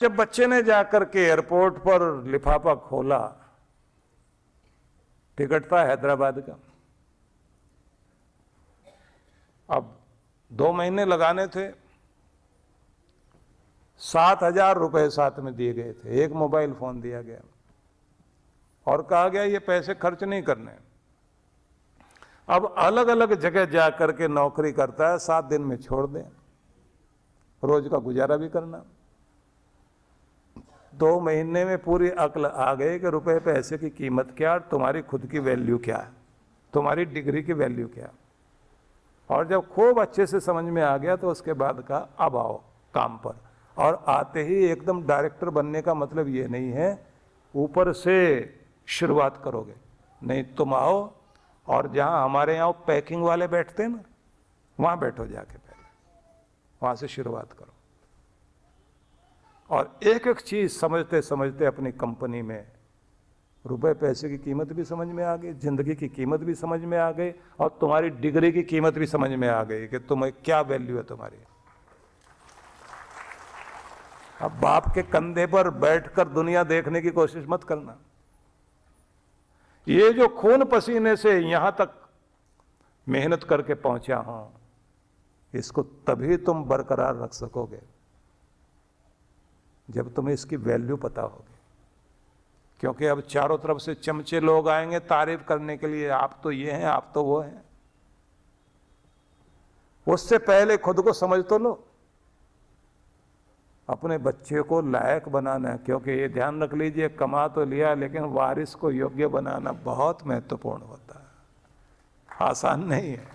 जब बच्चे ने जाकर के एयरपोर्ट पर लिफाफा खोला, टिकट था हैदराबाद का। अब 2 महीने लगाने थे, 7,000 रुपए साथ में दिए गए थे, एक मोबाइल फोन दिया गया और कहा गया ये पैसे खर्च नहीं करने। अब अलग अलग जगह जाकर के नौकरी करता है, 7 दिन में छोड़ दें, रोज का गुजारा भी करना। 2 महीने में पूरी अक्ल आ गई कि रुपए पैसे की कीमत क्या, तुम्हारी खुद की वैल्यू क्या है, तुम्हारी डिग्री की वैल्यू क्या। और जब खूब अच्छे से समझ में आ गया तो उसके बाद का अब आओ काम पर। और आते ही एकदम डायरेक्टर बनने का मतलब ये नहीं है ऊपर से शुरुआत करोगे, नहीं, तुम आओ और जहां हमारे यहाँ पैकिंग वाले बैठते हैं ना, वहां बैठो जाके, पहले वहां से शुरुआत करो। और एक एक चीज समझते समझते अपनी कंपनी में रुपए पैसे की कीमत भी समझ में आ गई, जिंदगी की कीमत भी समझ में आ गई, और तुम्हारी डिग्री की कीमत भी समझ में आ गई कि तुम्हें क्या वैल्यू है तुम्हारी। अब बाप के कंधे पर बैठकर दुनिया देखने की कोशिश मत करना। ये जो खून पसीने से यहां तक मेहनत करके पहुंचा हूं, इसको तभी तुम बरकरार रख सकोगे जब तुम्हें इसकी वैल्यू पता होगी। क्योंकि अब चारों तरफ से चमचे लोग आएंगे तारीफ करने के लिए, आप तो ये हैं, आप तो वो हैं। उससे पहले खुद को समझ तो लो, अपने बच्चे को लायक बनाना है। क्योंकि ये ध्यान रख लीजिए, कमा तो लिया लेकिन वारिस को योग्य बनाना बहुत महत्वपूर्ण होता है, आसान नहीं है।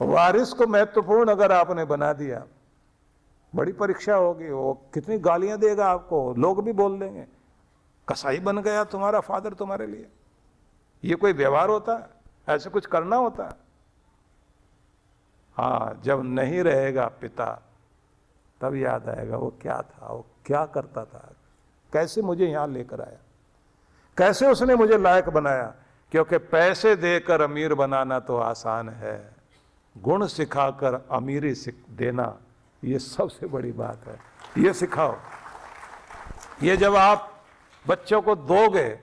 वारिस को महत्वपूर्ण अगर आपने बना दिया, बड़ी परीक्षा होगी। वो कितनी गालियां देगा आपको, लोग भी बोल देंगे कसाई बन गया तुम्हारा फादर तुम्हारे लिए। ये कोई व्यवहार होता है? ऐसे कुछ करना होता है? हाँ, जब नहीं रहेगा पिता तब याद आएगा वो क्या था, वो क्या करता था, कैसे मुझे यहां लेकर आया, कैसे उसने मुझे लायक बनाया। क्योंकि पैसे देकर अमीर बनाना तो आसान है, गुण सिखाकर अमीरी देना ये सबसे बड़ी बात है। ये सिखाओ। ये जब आप बच्चों को दोगे,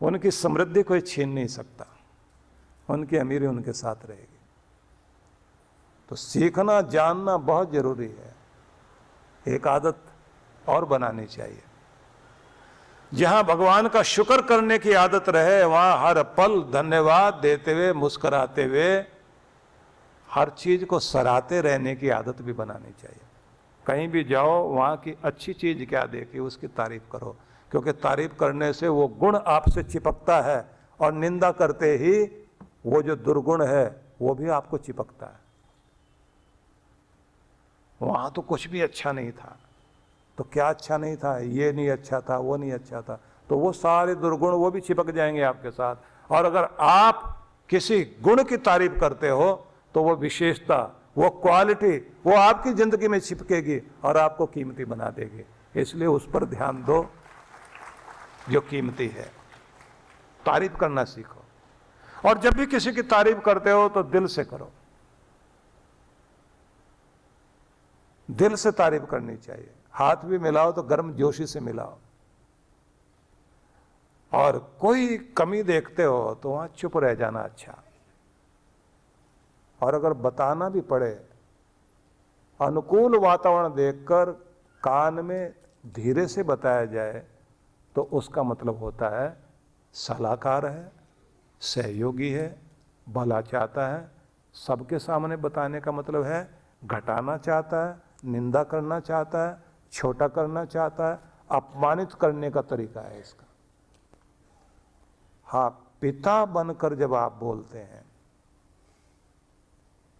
उनकी समृद्धि कोई छीन नहीं सकता, उनकी अमीरी उनके साथ रहेगी। तो सीखना जानना बहुत जरूरी है। एक आदत और बनानी चाहिए, जहां भगवान का शुक्र करने की आदत रहे, वहां हर पल धन्यवाद देते हुए, मुस्कुराते हुए, हर चीज को सराहते रहने की आदत भी बनानी चाहिए। कहीं भी जाओ, वहां की अच्छी चीज क्या देखी उसकी तारीफ करो, क्योंकि तारीफ करने से वो गुण आपसे चिपकता है, और निंदा करते ही वो जो दुर्गुण है वो भी आपको चिपकता है। वहां तो कुछ भी अच्छा नहीं था, तो क्या अच्छा नहीं था, ये नहीं अच्छा था, वो नहीं अच्छा था, तो वो सारे दुर्गुण वो भी चिपक जाएंगे आपके साथ। और अगर आप किसी गुण की तारीफ करते हो तो वो विशेषता, वो क्वालिटी, वो आपकी जिंदगी में छिपकेगी और आपको कीमती बना देगी। इसलिए उस पर ध्यान दो जो कीमती है। तारीफ करना सीखो, और जब भी किसी की तारीफ करते हो तो दिल से करो, दिल से तारीफ करनी चाहिए। हाथ भी मिलाओ तो गर्म जोशी से मिलाओ। और कोई कमी देखते हो तो वहां चुप रह जाना अच्छा। और अगर बताना भी पड़े, अनुकूल वातावरण देखकर कान में धीरे से बताया जाए तो उसका मतलब होता है सलाहकार है, सहयोगी है, भला चाहता है। सबके सामने बताने का मतलब है घटाना चाहता है, निंदा करना चाहता है, छोटा करना चाहता है, अपमानित करने का तरीका है इसका। हाँ, पिता बनकर जब आप बोलते हैं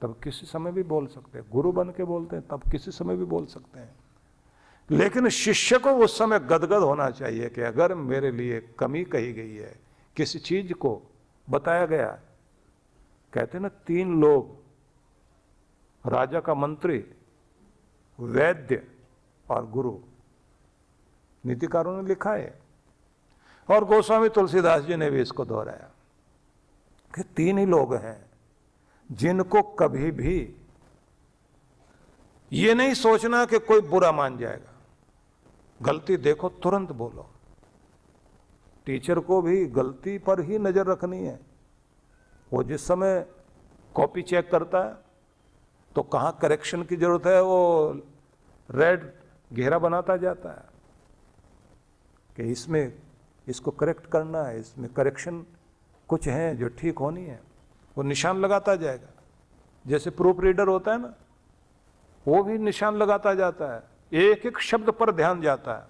तब किसी समय भी बोल सकते हैं, गुरु बन के बोलते हैं तब किसी समय भी बोल सकते हैं। लेकिन शिष्य को उस समय गदगद होना चाहिए कि अगर मेरे लिए कमी कही गई है, किसी चीज को बताया गया, कहते ना 3 लोग, राजा का मंत्री, वैद्य और गुरु, नीतिकारों ने लिखा है। और गोस्वामी तुलसीदास जी ने भी इसको दोहराया कि 3 ही लोग हैं जिनको कभी भी ये नहीं सोचना कि कोई बुरा मान जाएगा। गलती देखो तुरंत बोलो। टीचर को भी गलती पर ही नजर रखनी है। वो जिस समय कॉपी चेक करता है तो कहाँ करेक्शन की जरूरत है वो रेड घेरा बनाता जाता है कि इसमें इसको करेक्ट करना है, इसमें करेक्शन कुछ है जो ठीक होनी है, वो निशान लगाता जाएगा। जैसे प्रूफ रीडर होता है ना, वो भी निशान लगाता जाता है, एक एक शब्द पर ध्यान जाता है,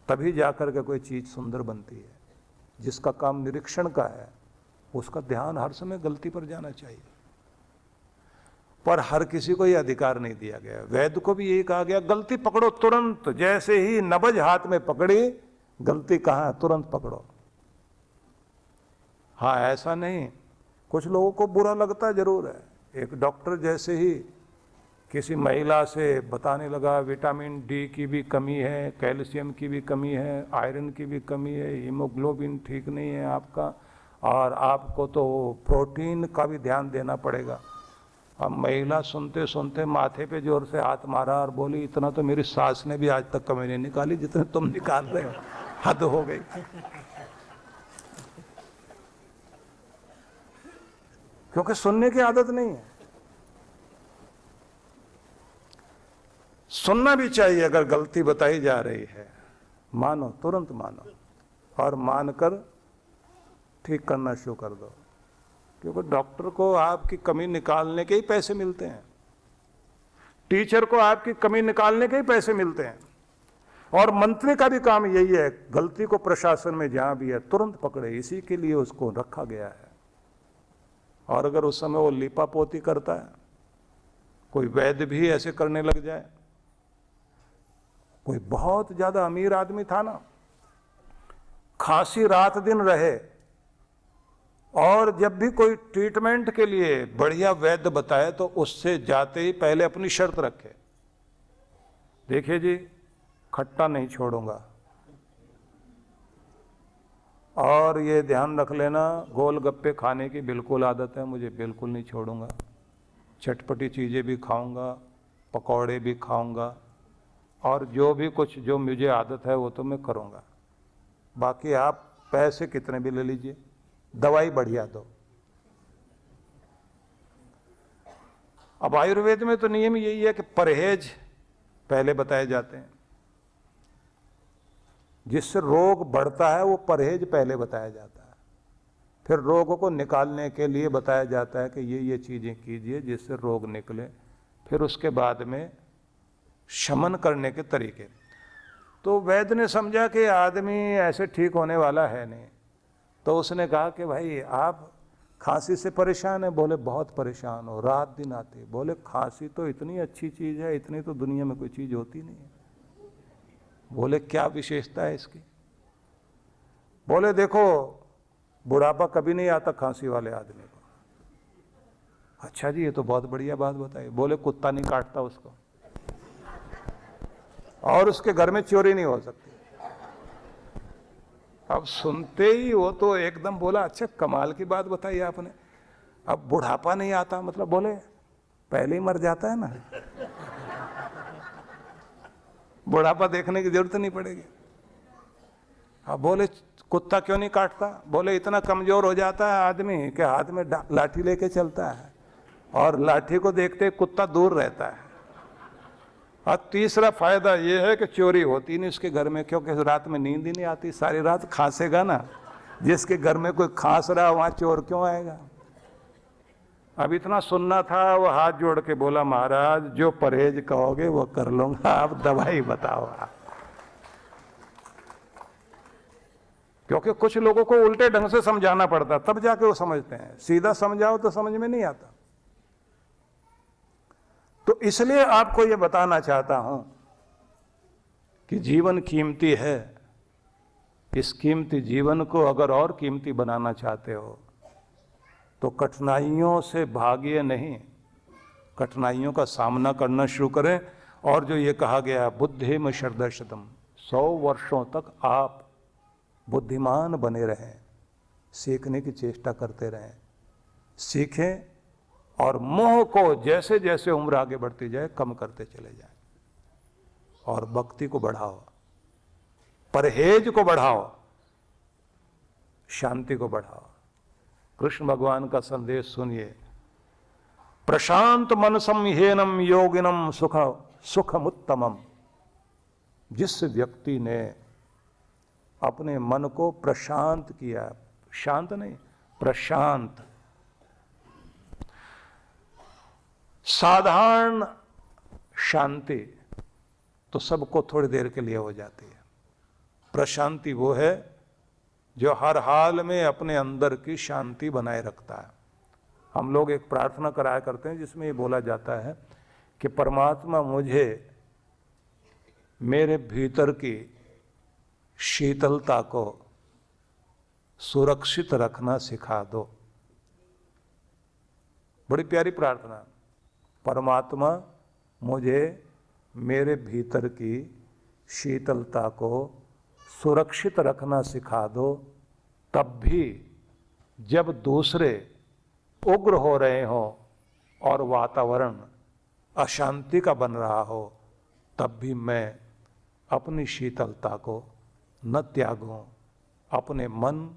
तभी जाकर के कोई चीज सुंदर बनती है। जिसका काम निरीक्षण का है उसका ध्यान हर समय गलती पर जाना चाहिए। पर हर किसी को यह अधिकार नहीं दिया गया। वेद को भी यही कहा गया, गलती पकड़ो तुरंत। जैसे ही नबज हाथ में पकड़ी, गलती कहाँ है तुरंत पकड़ो। हाँ, ऐसा नहीं, कुछ लोगों को बुरा लगता जरूर है। एक डॉक्टर जैसे ही किसी महिला से बताने लगा विटामिन डी की भी कमी है, कैल्शियम की भी कमी है, आयरन की भी कमी है, हीमोग्लोबिन ठीक नहीं है आपका, और आपको तो प्रोटीन का भी ध्यान देना पड़ेगा। अब महिला सुनते सुनते माथे पे जोर से हाथ मारा और बोली, इतना तो मेरी सास ने भी आज तक कमी नहीं निकाली जितने तुम निकाल रहे हो, हद हो गई। क्योंकि सुनने की आदत नहीं है। सुनना भी चाहिए। अगर गलती बताई जा रही है मानो, तुरंत मानो, और मानकर ठीक करना शुरू कर दो। क्योंकि डॉक्टर को आपकी कमी निकालने के ही पैसे मिलते हैं, टीचर को आपकी कमी निकालने के ही पैसे मिलते हैं, और मंत्री का भी काम यही है, गलती को प्रशासन में जहां भी है तुरंत पकड़े, इसी के लिए उसको रखा गया है। और अगर उस समय वो लीपापोती करता है, कोई वैद्य भी ऐसे करने लग जाए। कोई बहुत ज्यादा अमीर आदमी था ना, खांसी रात दिन रहे, और जब भी कोई ट्रीटमेंट के लिए बढ़िया वैद्य बताए तो उससे जाते ही पहले अपनी शर्त रखे, देखिए जी खट्टा नहीं छोड़ूंगा, और ये ध्यान रख लेना गोलगप्पे खाने की बिल्कुल आदत है मुझे, बिल्कुल नहीं छोड़ूंगा, चटपटी चीज़ें भी खाऊंगा, पकौड़े भी खाऊंगा, और जो भी कुछ जो मुझे आदत है वो तो मैं करूंगा, बाकी आप पैसे कितने भी ले लीजिए, दवाई बढ़िया दो। अब आयुर्वेद में तो नियम यही है कि परहेज पहले बताए जाते हैं, जिससे रोग बढ़ता है वो परहेज पहले बताया जाता है, फिर रोगों को निकालने के लिए बताया जाता है कि ये चीजें कीजिए जिससे रोग निकले, फिर उसके बाद में शमन करने के तरीके। तो वैद्य ने समझा कि आदमी ऐसे ठीक होने वाला है नहीं, तो उसने कहा कि भाई आप खांसी से परेशान है? बोले बहुत परेशान हो, रात दिन आती। बोले खांसी तो इतनी अच्छी चीज़ है, इतनी तो दुनिया में कोई चीज़ होती नहीं है। बोले क्या विशेषता है इसकी? बोले देखो बुढ़ापा कभी नहीं आता खांसी वाले आदमी को। अच्छा जी, ये तो बहुत बढ़िया बात बताई। बोले कुत्ता नहीं काटता उसको, और उसके घर में चोरी नहीं हो सकती। अब सुनते ही वो तो एकदम बोला अच्छा कमाल की बात बताई आपने, अब बुढ़ापा नहीं आता मतलब? बोले पहले ही मर जाता है ना, बुढ़ापा देखने की जरूरत नहीं पड़ेगी। अब बोले कुत्ता क्यों नहीं काटता? बोले इतना कमजोर हो जाता है आदमी कि हाथ में लाठी लेके चलता है, और लाठी को देखते कुत्ता दूर रहता है। और तीसरा फायदा ये है कि चोरी होती नहीं उसके घर में, क्योंकि रात में नींद ही नहीं आती, सारी रात खांसेगा ना। जिसके घर में कोई खांस रहा वहां चोर क्यों आएगा? अब इतना सुनना था, वो हाथ जोड़ के बोला महाराज जो परहेज कहोगे वो कर लूंगा, आप दवाई बताओ आप। क्योंकि कुछ लोगों को उल्टे ढंग से समझाना पड़ता तब जाके वो समझते हैं, सीधा समझाओ तो समझ में नहीं आता। तो इसलिए आपको ये बताना चाहता हूं कि जीवन कीमती है। इस कीमती जीवन को अगर और कीमती बनाना चाहते हो तो कठिनाइयों से भागिए नहीं, कठिनाइयों का सामना करना शुरू करें। और जो ये कहा गया बुद्धिम शरदशतम, 100 वर्षों तक आप बुद्धिमान बने रहें, सीखने की चेष्टा करते रहें, सीखें और मोह को जैसे जैसे उम्र आगे बढ़ती जाए कम करते चले जाए, और भक्ति को बढ़ाओ, परहेज को बढ़ाओ, शांति को बढ़ाओ। कृष्ण भगवान का संदेश सुनिए, प्रशांत मनसम ह्येनम योगिनम सुखमुत्तमम। जिस व्यक्ति ने अपने मन को प्रशांत किया, शांत नहीं, प्रशांत, साधारण शांति तो सबको थोड़ी देर के लिए हो जाती है। प्रशांति वो है जो हर हाल में अपने अंदर की शांति बनाए रखता है। हम लोग एक प्रार्थना कराया करते हैं जिसमें ये बोला जाता है कि परमात्मा मुझे मेरे भीतर की शीतलता को सुरक्षित रखना सिखा दो। बड़ी प्यारी प्रार्थना। परमात्मा मुझे मेरे भीतर की शीतलता को सुरक्षित रखना सिखा दो, तब भी जब दूसरे उग्र हो रहे हो और वातावरण अशांति का बन रहा हो, तब भी मैं अपनी शीतलता को न त्यागूं, अपने मन,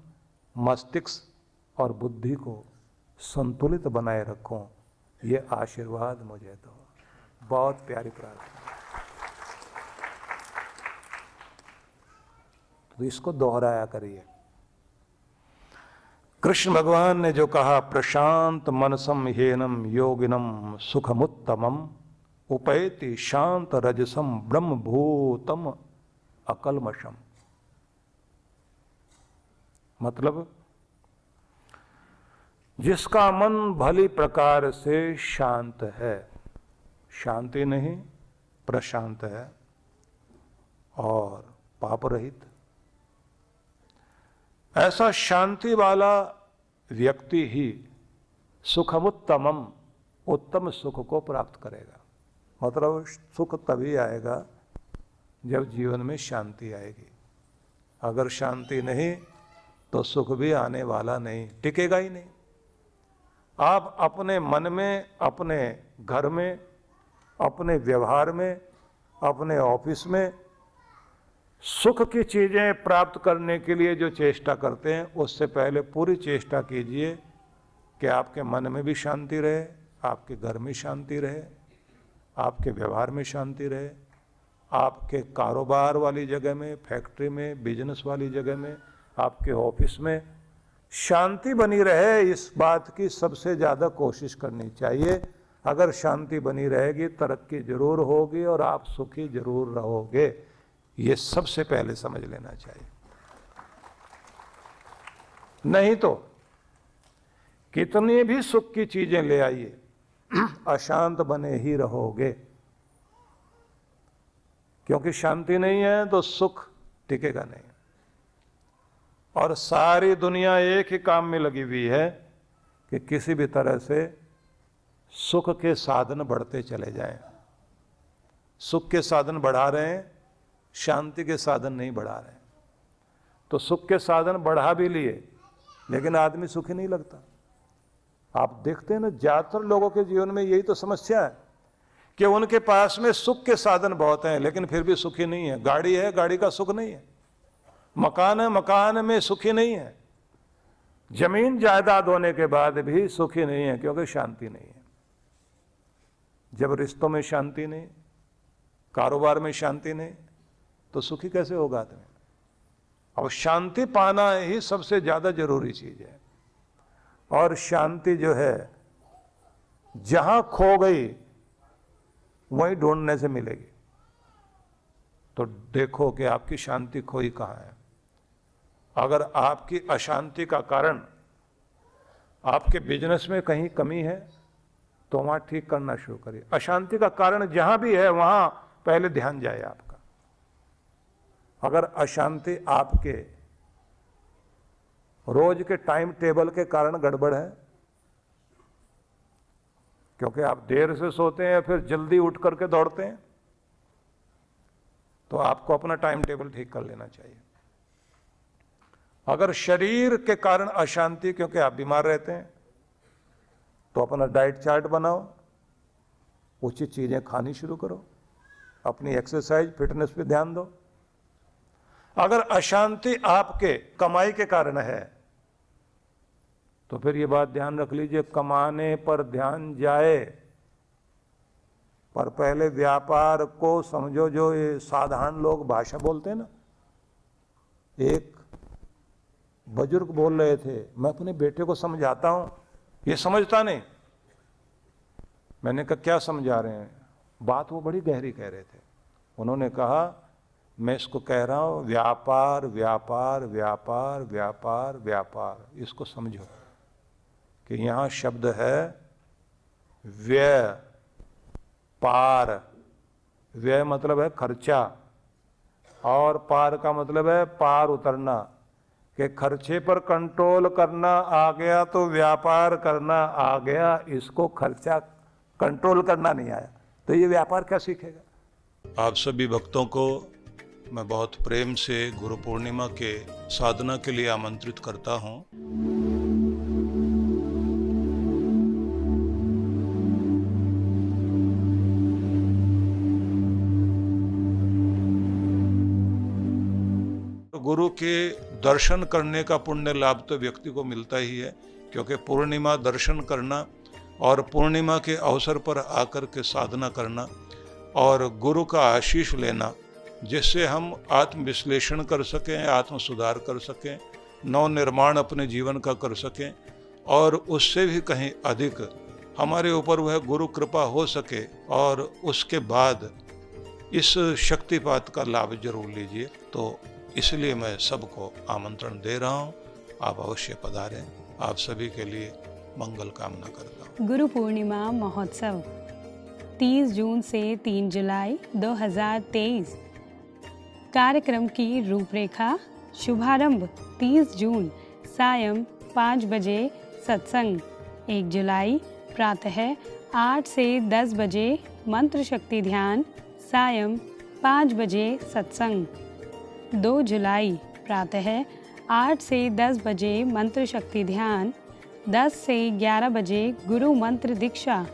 मस्तिष्क और बुद्धि को संतुलित बनाए रखूं। ये आशीर्वाद मुझे दो। बहुत प्यारी प्रार्थना। तो इसको दोहराया करिए। कृष्ण भगवान ने जो कहा, प्रशांत मनसम ह्येनम योगिनम सुखमुत्तमम उपैति शांत रजसम ब्रह्मभूतम अकल्मषम। मतलब जिसका मन भली प्रकार से शांत है, शांति नहीं प्रशांत है और पाप रहित, ऐसा शांति वाला व्यक्ति ही सुखमुत्तमम, उत्तम सुख को प्राप्त करेगा। मतलब सुख तभी आएगा जब जीवन में शांति आएगी। अगर शांति नहीं तो सुख भी आने वाला नहीं, टिकेगा ही नहीं। आप अपने मन में, अपने घर में, अपने व्यवहार में, अपने ऑफिस में सुख की चीजें प्राप्त करने के लिए जो चेष्टा करते हैं, उससे पहले पूरी चेष्टा कीजिए कि आपके मन में भी शांति रहे, आपके घर में शांति रहे, आपके व्यवहार में शांति रहे, आपके कारोबार वाली जगह में, फैक्ट्री में, बिजनेस वाली जगह में, आपके ऑफिस में शांति बनी रहे। इस बात की सबसे ज़्यादा कोशिश करनी चाहिए। अगर शांति बनी रहेगी, तरक्की जरूर होगी और आप सुखी जरूर रहोगे। ये सबसे पहले समझ लेना चाहिए। नहीं तो कितनी भी सुख की चीजें ले आइए, अशांत बने ही रहोगे। क्योंकि शांति नहीं है तो सुख टिकेगा नहीं। और सारी दुनिया एक ही काम में लगी हुई है कि किसी भी तरह से सुख के साधन बढ़ते चले जाएं। सुख के साधन बढ़ा रहे हैं, शांति के साधन नहीं बढ़ा रहे हैं। तो सुख के साधन बढ़ा भी लिए, लेकिन आदमी सुखी नहीं लगता। आप देखते हैं ना, ज्यादातर लोगों के जीवन में यही तो समस्या है कि उनके पास में सुख के साधन बहुत हैं, लेकिन फिर भी सुखी नहीं है। गाड़ी है, गाड़ी का सुख नहीं है। मकान है, मकान में सुखी नहीं है। जमीन जायदाद होने के बाद भी सुखी नहीं है, क्योंकि शांति नहीं है। जब रिश्तों में शांति नहीं, कारोबार में शांति नहीं, तो सुखी कैसे होगा आदमी? अब शांति पाना ही सबसे ज्यादा जरूरी चीज है। और शांति जो है, जहां खो गई वहीं ढूंढने से मिलेगी। तो देखो कि आपकी शांति खोई कहां है। अगर आपकी अशांति का कारण आपके बिजनेस में कहीं कमी है, तो वहां ठीक करना शुरू करिए। अशांति का कारण जहां भी है, वहां पहले ध्यान जाए आपका। अगर अशांति आपके रोज के टाइम टेबल के कारण गड़बड़ है, क्योंकि आप देर से सोते हैं या फिर जल्दी उठ करके दौड़ते हैं, तो आपको अपना टाइम टेबल ठीक कर लेना चाहिए। अगर शरीर के कारण अशांति, क्योंकि आप बीमार रहते हैं, तो अपना डाइट चार्ट बनाओ, उचित चीज़ें खानी शुरू करो, अपनी एक्सरसाइज फिटनेस पे ध्यान दो। अगर अशांति आपके कमाई के कारण है तो फिर ये बात ध्यान रख लीजिए, कमाने पर ध्यान जाए, पर पहले व्यापार को समझो। जो ये साधारण लोग भाषा बोलते हैं ना, एक बुजुर्ग बोल रहे थे, मैं अपने बेटे को समझाता हूं, ये समझता नहीं। मैंने कहा क्या समझा रहे हैं? बात वो बड़ी गहरी कह रहे थे। उन्होंने कहा मैं इसको कह रहा हूं व्यापार व्यापार व्यापार व्यापार व्यापार। इसको समझो कि यहां शब्द है व्यय पार। व्यय मतलब है खर्चा, और पार का मतलब है पार उतरना, कि खर्चे पर कंट्रोल करना आ गया तो व्यापार करना आ गया, इसको खर्चा कंट्रोल करना नहीं आया तो ये व्यापार क्या सीखेगा। आप सभी भक्तों को मैं बहुत प्रेम से गुरु पूर्णिमा के साधना के लिए आमंत्रित करता हूं। गुरु के दर्शन करने का पुण्य लाभ तो व्यक्ति को मिलता ही है, क्योंकि पूर्णिमा दर्शन करना और पूर्णिमा के अवसर पर आकर के साधना करना और गुरु का आशीष लेना, जिससे हम आत्म विश्लेषण कर सकें, आत्म सुधार कर सकें, नव निर्माण अपने जीवन का कर सकें, और उससे भी कहीं अधिक हमारे ऊपर वह गुरु कृपा हो सके, और उसके बाद इस शक्तिपात का लाभ जरूर लीजिए। तो इसलिए मैं सबको आमंत्रण दे रहा हूँ, आप अवश्य पधारें। आप सभी के लिए मंगल कामना करता हूँ। गुरु पूर्णिमा महोत्सव 30 जून से 3 जुलाई 2023। कार्यक्रम की रूपरेखा। शुभारंभ 30 जून सायं 5 बजे सत्संग। 1 जुलाई प्रातः 8 से 10 बजे मंत्र शक्ति ध्यान। सायं 5 बजे सत्संग। 2 जुलाई प्रातः 8 से 10 बजे मंत्र शक्ति ध्यान। 10 से 11 बजे गुरु मंत्र दीक्षा।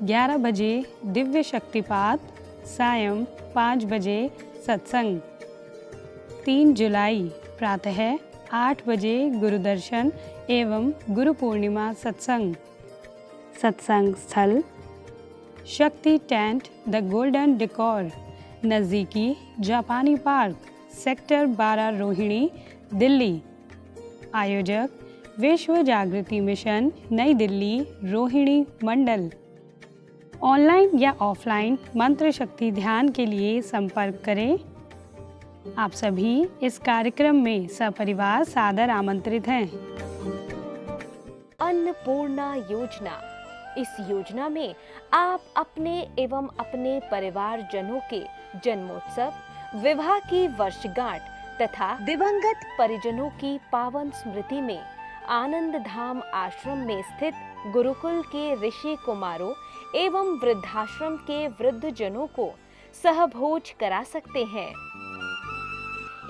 11 बजे दिव्य शक्तिपात। सायं 5 बजे सत्संग। 3 जुलाई प्रातः 8 बजे गुरुदर्शन एवं गुरु पूर्णिमा सत्संग। सत्संग स्थल शक्ति टेंट द गोल्डन डेकोर, नज़दीकी जापानी पार्क, सेक्टर 12 रोहिणी, दिल्ली। आयोजक विश्व जागृति मिशन, नई दिल्ली, रोहिणी मंडल। ऑनलाइन या ऑफलाइन मंत्र शक्ति ध्यान के लिए संपर्क करें। आप सभी इस कार्यक्रम में सपरिवार सादर आमंत्रित हैं। अन्नपूर्णा योजना। इस योजना में आप अपने एवं अपने परिवार जनों के जन्मोत्सव, विवाह की वर्षगांठ तथा दिवंगत परिजनों की पावन स्मृति में आनंद धाम आश्रम में स्थित गुरुकुल के ऋषि कुमारों एवं वृद्धाश्रम के वृद्ध जनों को सहभोज करा सकते हैं।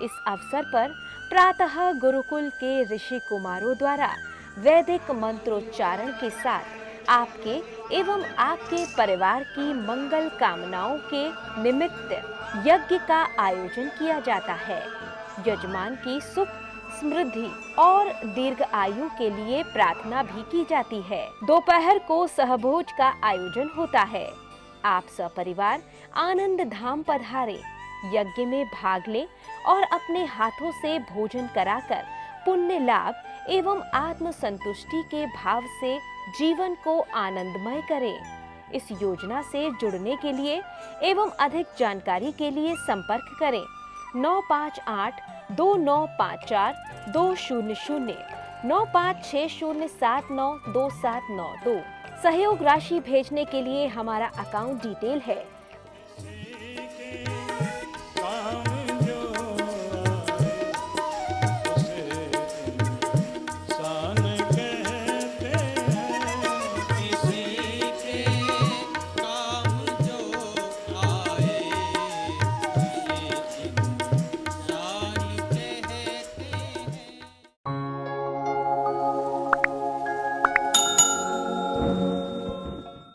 इस अवसर पर प्रातः गुरुकुल के ऋषि कुमारों द्वारा वैदिक मंत्रोच्चारण के साथ आपके एवं आपके परिवार की मंगल कामनाओं के निमित्त यज्ञ का आयोजन किया जाता है। यजमान की सुख, समृद्धि और दीर्घ आयु के लिए प्रार्थना भी की जाती है। दोपहर को सहभोज का आयोजन होता है। आप सपरिवार आनंद धाम पधारे, यज्ञ में भाग लें और अपने हाथों से भोजन कराकर पुण्य लाभ एवं आत्म संतुष्टि के भाव से जीवन को आनंदमय करें। इस योजना से जुड़ने के लिए एवं अधिक जानकारी के लिए संपर्क करें 9582954200 9560792792। सहयोग राशि भेजने के लिए हमारा अकाउंट डिटेल है